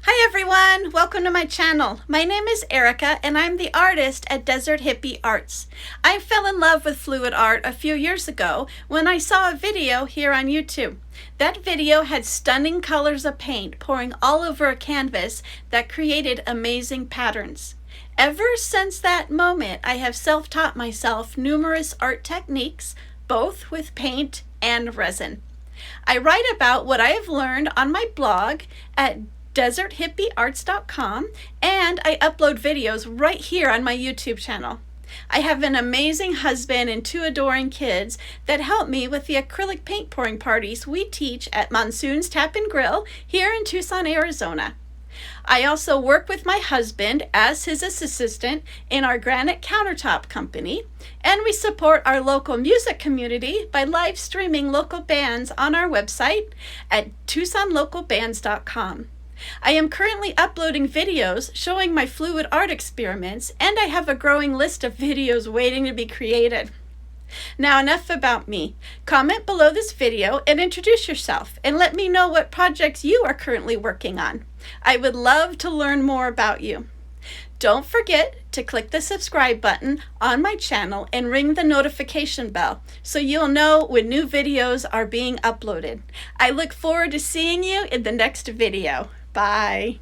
Hi everyone, welcome to my channel. My name is Erica and I'm the artist at Desert Hippie Arts. I fell in love with fluid art a few years ago when I saw a video here on YouTube. That video had stunning colors of paint pouring all over a canvas that created amazing patterns. Ever since that moment, I have self-taught myself numerous art techniques, both with paint and resin. I write about what I have learned on my blog at deserthippiearts.com, and I upload videos right here on my YouTube channel. I have an amazing husband and two adoring kids that help me with the acrylic paint pouring parties we teach at Monsoon's Tap and Grill here in Tucson, Arizona. I also work with my husband as his assistant in our granite countertop company, and we support our local music community by live streaming local bands on our website at tucsonlocalbands.com. I am currently uploading videos showing my fluid art experiments, and I have a growing list of videos waiting to be created. Now enough about me. Comment below this video and introduce yourself and let me know what projects you are currently working on. I would love to learn more about you. Don't forget to click the subscribe button on my channel and ring the notification bell so you'll know when new videos are being uploaded. I look forward to seeing you in the next video. Bye.